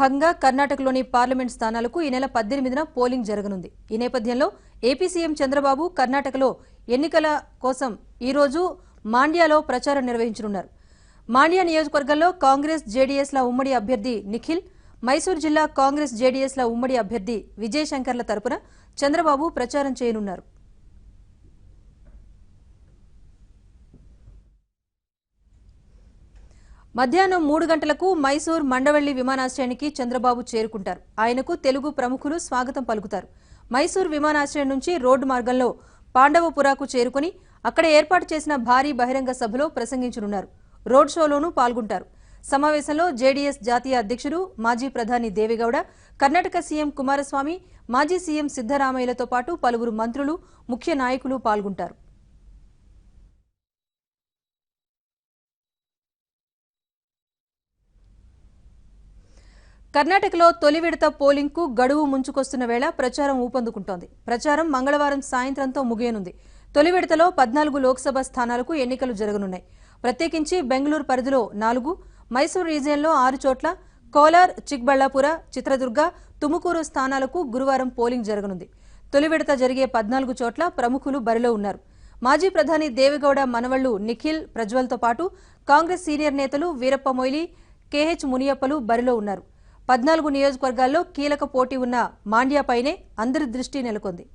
భాగంగా కర్ణాటకలోని పార్లమెంట్ స్థానాలకు ఈ నెల 18న పోలింగ్ జరగనుంది. ఈ నేపథ్యంలో ఏపీ సీఎం చంద్రబాబు కర్ణాటకలో ఎన్నికల కోసం ఈ రోజు మాండ్యాలో ప్రచారం నిర్వహించనున్నారు. మాండ్యా నియోజకవర్గంలో కాంగ్రెస్ జేడీఎస్ల ఉమ్మడి అభ్యర్థి నిఖిల్, మైసూర్ జిల్లా కాంగ్రెస్ జేడీఎస్ల ఉమ్మడి అభ్యర్థి విజయ్ శంకర్ల తరపున చంద్రబాబు ప్రచారం చేయనున్నారు. మధ్యాహ్నం 3 గంటలకు మైసూర్ మండవల్లి విమానాశ్రయానికి చంద్రబాబు చేరుకుంటారు. ఆయనకు తెలుగు ప్రముఖులు స్వాగతం పలుకుతారు. మైసూర్ విమానాశ్రయం నుంచి రోడ్డు మార్గంలో పాండవపురాకు చేరుకుని అక్కడ ఏర్పాటు చేసిన భారీ బహిరంగ సభలో ప్రసంగించనున్నారు. రోడ్ షోలోనూ పాల్గొంటారు. సమావేశంలో జేడీఎస్ జాతీయ అధ్యక్షుడు మాజీ ప్రధాని దేవేగౌడ, కర్ణాటక సీఎం కుమారస్వామి, మాజీ సీఎం సిద్దరామయ్యలతో పాటు పలువురు మంత్రులు, ముఖ్య నాయకులు పాల్గొంటారు. కర్ణాటకలో తొలి విడత పోలింగ్ కు గడువు ముంచుకొస్తున్న వేళ ప్రచారం ఊపందుకుంటోంది. ప్రచారం మంగళవారం సాయంత్రంతో ముగియనుంది. తొలి విడతలో 14 లోక్సభ స్థానాలకు ఎన్నికలు జరగనున్నాయి. ప్రత్యేకించి బెంగళూరు పరిధిలో 4, మైసూర్ రీజియన్లో 6 చోట్ల, కోలార్, చిక్బళ్లాపుర, చిత్రదుర్గ, తుముకూరు స్థానాలకు గురువారం పోలింగ్ జరగనుంది. తొలి విడత జరిగే 14 చోట్ల ప్రముఖులు బరిలో ఉన్నారు. మాజీ ప్రధాని దేవేగౌడ మనవళ్లు నిఖిల్, ప్రజ్వల్తో పాటు కాంగ్రెస్ సీనియర్ నేతలు వీరప్ప మొయిలీ, కేహెచ్ మునియప్పలు బరిలో ఉన్నారు. 14 నియోజకవర్గాల్లో కీలక పోటీ ఉన్న మాండ్యాపైనే అందరి దృష్టి నెలకొంది.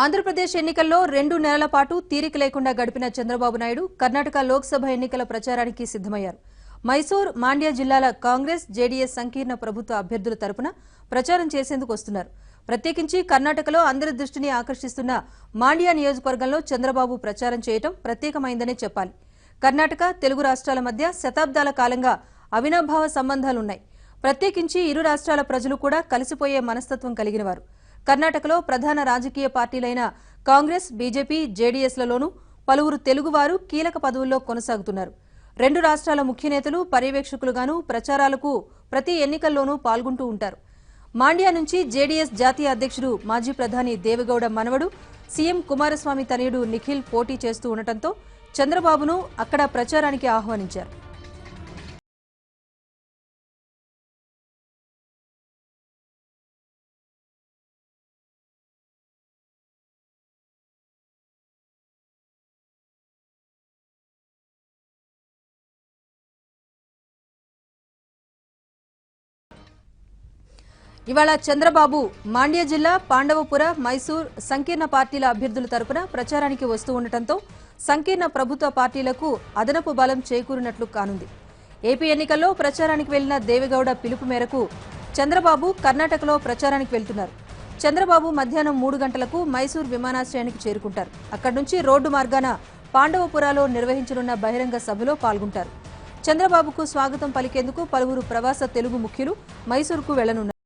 ఆంధ్రప్రదేశ్ ఎన్నికల్లో 2 నెలల పాటు తీరిక లేకుండా గడిపిన చంద్రబాబు నాయుడు కర్ణాటక లోక్సభ ఎన్నికల ప్రచారానికి సిద్దమయ్యారు. మైసూర్, మాండ్యా జిల్లాల కాంగ్రెస్, జేడీఎస్ సంకీర్ణ ప్రభుత్వ అభ్యర్థుల తరపున ప్రచారం చేసేందుకు వస్తున్నారు. ప్రత్యేకించి కర్ణాటకలో అందరి దృష్టిని ఆకర్షిస్తున్న మాండ్యా నియోజకవర్గంలో చంద్రబాబు ప్రచారం చేయడం ప్రత్యేకమైందనే చెప్పాలి. కర్ణాటక, తెలుగు రాష్ట్రాల మధ్య శతాబ్దాల కాలంగా అవినాభావ సంబంధాలున్నాయి. ప్రత్యేకించి ఇరు రాష్ట్రాల ప్రజలు కూడా కలిసిపోయే మనస్తత్వం కలిగినవారు. కర్ణాటకలో ప్రధాన రాజకీయ పార్టీలైన కాంగ్రెస్, బీజేపీ, జేడీఎస్లలోనూ పలువురు తెలుగువారు కీలక పదవుల్లో కొనసాగుతున్నారు. 2 రాష్ట్రాల ముఖ్య నేతలు పర్యవేక్షకులుగాను ప్రచారాలకు ప్రతి ఎన్నికల్లోనూ పాల్గొంటూ ఉంటారు. మాండ్యా నుంచి జేడీఎస్ జాతీయ అధ్యక్షుడు మాజీ ప్రధాని దేవేగౌడ మనవడు సీఎం కుమారస్వామి తనయుడు నిఖిల్ పోటీ చేస్తూ ఉండటంతో చంద్రబాబును అక్కడ ప్రచారానికి ఆహ్వానించారు. ఇవాళ చంద్రబాబు మాండ్యా జిల్లా పాండవపుర, మైసూర్ సంకీర్ణ పార్టీల అభ్యర్థుల తరపున ప్రచారానికి వస్తూ ఉండటంతో సంకీర్ణ ప్రభుత్వ పార్టీలకు అదనపు బలం చేకూరినట్లు కానుంది. ఏపీ ఎన్నికల్లో ప్రచారానికి వెళ్లిన దేవేగౌడ పిలుపు మేరకు చంద్రబాబు కర్ణాటకలో ప్రచారానికి వెళ్తున్నారు. చంద్రబాబు మధ్యాహ్నం 3 గంటలకు మైసూర్ విమానాశ్రయానికి చేరుకుంటారు. అక్కడి నుంచి రోడ్డు మార్గాన పాండవపురాలో నిర్వహించనున్న బహిరంగ సభలో పాల్గొంటారు. చంద్రబాబుకు స్వాగతం పలికేందుకు పలువురు ప్రవాస తెలుగు ముఖ్యులు మైసూర్కు వెళ్లనున్నారు.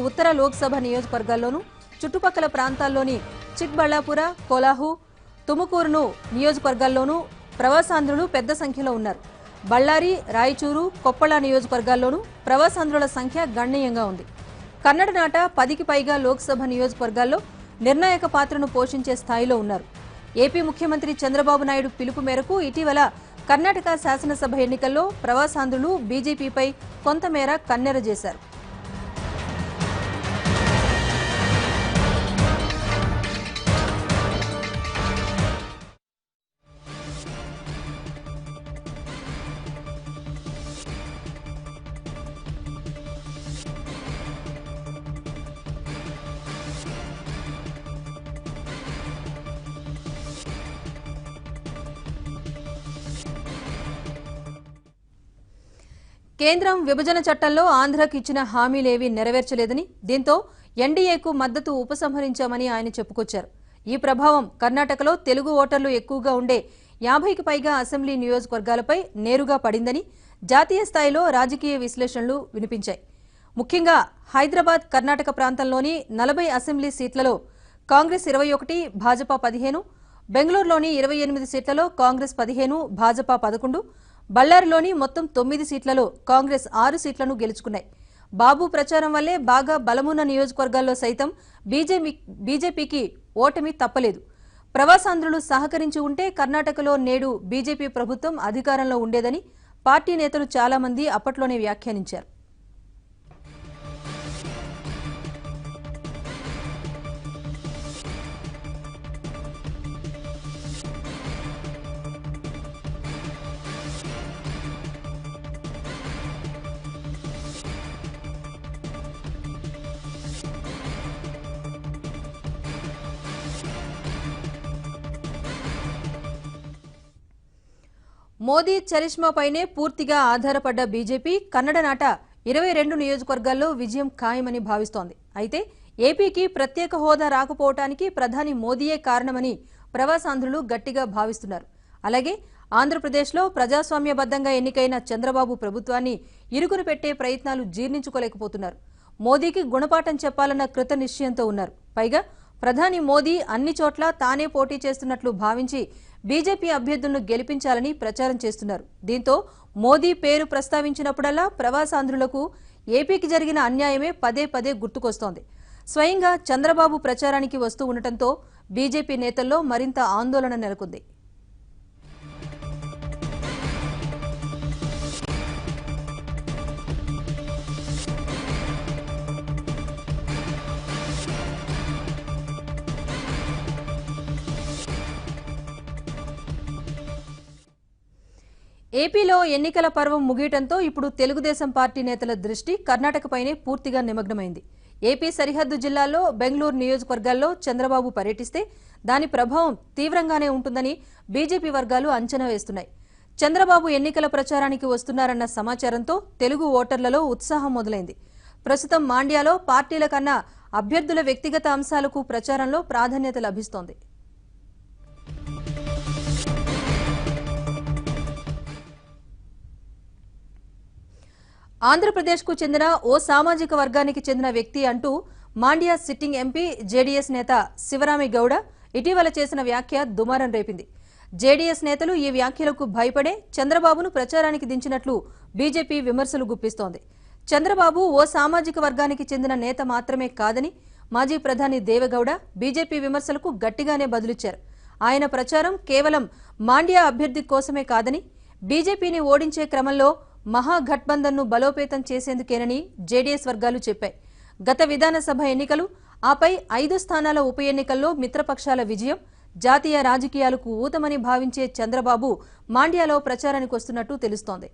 ఉత్తర లోక్సభ నియోజకవర్గాల్లోనూ చుట్టుపక్కల ప్రాంతాల్లోని చిక్బళ్లాపుర, కోలాహు, తుముకూరును నియోజకవర్గాల్లోనూ ప్రవాసాంధ్రులు పెద్ద సంఖ్యలో ఉన్నారు. బళ్ళారి, రాయచూరు, కొప్పళ నియోజకవర్గాల్లోనూ ప్రవాసాంధ్రుల సంఖ్య గణనీయంగా ఉంది. కన్నడ నాట 10కి పైగా లోక్సభ నియోజకవర్గాల్లో నిర్ణాయక పాత్రను పోషించే స్థాయిలో ఉన్నారు. ఏపీ ముఖ్యమంత్రి చంద్రబాబు నాయుడు పిలుపు మేరకు ఇటీవల కర్ణాటక శాసనసభ ఎన్నికల్లో ప్రవాసాంధ్రులు బీజేపీపై కొంతమేర కన్నెర చేశారు. కేంద్రం విభజన చట్టంలో ఆంధ్రాకు ఇచ్చిన హామీలేవీ నెరవేర్చలేదని, దీంతో ఎన్డీఏకు మద్దతు ఉపసంహరించామని ఆయన చెప్పుకొచ్చారు. ఈ ప్రభావం కర్ణాటకలో తెలుగు ఓటర్లు ఎక్కువగా ఉండే 50కి పైగా అసెంబ్లీ నియోజకవర్గాలపై నేరుగా పడిందని జాతీయ స్థాయిలో రాజకీయ విశ్లేషణలు వినిపించాయి. ముఖ్యంగా హైదరాబాద్, కర్ణాటక ప్రాంతంలోని 40 అసెంబ్లీ సీట్లలో కాంగ్రెస్ 21, భాజపా 15, బెంగళూరులోని 28 సీట్లలో కాంగ్రెస్ 15, భాజపా 11, బళ్లారిలోని మొత్తం 9 సీట్లలో కాంగ్రెస్ 6 సీట్లను గెలుచుకున్నాయి. బాబు ప్రచారం వల్లే బాగా బలమున్న నియోజకవర్గాల్లో సైతం బీజేపీకి ఓటమి తప్పలేదు. ప్రవాసాంధ్రులు సహకరించి ఉంటే కర్ణాటకలో నేడు బీజేపీ ప్రభుత్వం అధికారంలో ఉండేదని పార్టీ నేతలు చాలా మంది అప్పట్లోనే వ్యాఖ్యానించారు. మోదీ చరిష్మాపైనే పూర్తిగా ఆధారపడ్డ బీజేపీ కన్నడ నాట 22 నియోజకవర్గాల్లో విజయం ఖాయమని భావిస్తోంది. అయితే ఏపీకి ప్రత్యేక హోదా రాకపోవటానికి ప్రధాని మోదీయే కారణమని ప్రవాసాంధ్రులు గట్టిగా భావిస్తున్నారు. అలాగే ఆంధ్రప్రదేశ్లో ప్రజాస్వామ్యబద్ధంగా ఎన్నికైన చంద్రబాబు ప్రభుత్వాన్ని ఇరుకును పెట్టే ప్రయత్నాలు జీర్ణించుకోలేకపోతున్నారు. మోదీకి గుణపాఠం చెప్పాలన్న కృత నిశ్చయంతో ఉన్నారు. పైగా ప్రధాని మోదీ అన్ని చోట్ల తానే పోటీ చేస్తున్నట్లు భావించి బీజేపీ అభ్యర్థులను గెలిపించాలని ప్రచారం చేస్తున్నారు. దీంతో మోదీ పేరు ప్రస్తావించినప్పుడల్లా ప్రవాసాంధ్రులకు ఏపీకి జరిగిన అన్యాయమే పదే పదే గుర్తుకొస్తోంది. స్వయంగా చంద్రబాబు ప్రచారానికి వస్తూ ఉండటంతో బీజేపీ నేతల్లో మరింత ఆందోళన నెలకొంది. ఏపీలో ఎన్నికల పర్వం ముగియటంతో ఇప్పుడు తెలుగుదేశం పార్టీ నేతల దృష్టి కర్ణాటకపైనే పూర్తిగా నిమగ్నమైంది. ఏపీ సరిహద్దు జిల్లాల్లో బెంగళూరు నియోజకవర్గాల్లో చంద్రబాబు పర్యటిస్తే దాని ప్రభావం తీవ్రంగానే ఉంటుందని బీజేపీ వర్గాలు అంచనా వేస్తున్నాయి. చంద్రబాబు ఎన్నికల ప్రచారానికి వస్తున్నారన్న సమాచారంతో తెలుగు ఓటర్లలో ఉత్సాహం మొదలైంది. ప్రస్తుతం మాండ్యాలో పార్టీల కన్నా అభ్యర్థుల వ్యక్తిగత అంశాలకు ప్రచారంలో ప్రాధాన్యత లభిస్తోంది. ఆంధ్రప్రదేశ్కు చెందిన ఓ సామాజిక వర్గానికి చెందిన వ్యక్తి అంటూ మాండ్యా సిట్టింగ్ ఎంపీ జేడీఎస్ నేత శివరామి గౌడ ఇటీవల చేసిన వ్యాఖ్య దుమారం రేపింది. జేడీఎస్ నేతలు ఈ వ్యాఖ్యలకు భయపడే చంద్రబాబును ప్రచారానికి దించినట్లు బీజేపీ విమర్శలు గుప్పిస్తోంది. చంద్రబాబు ఓ సామాజిక వర్గానికి చెందిన నేత మాత్రమే కాదని మాజీ ప్రధాని దేవెగౌడ బీజేపీ విమర్శలకు గట్టిగానే బదులిచ్చారు. ఆయన ప్రచారం కేవలం మాండ్యా అభ్యర్థి కోసమే కాదని, బీజేపీని ఓడించే క్రమంలో మహాగఠబంధన్ను బలోపేతం చేసేందుకేనని జేడీఎస్ వర్గాలు చెప్పాయి. గత విధానసభ ఎన్నికలు, ఆపై 5 స్థానాల ఉప ఎన్నికల్లో మిత్రపక్షాల విజయం, జాతీయ రాజకీయాలకు ఊతమని భావించే చంద్రబాబు మాండ్యాలో ప్రచారానికి వస్తున్నట్టు తెలుస్తోంది.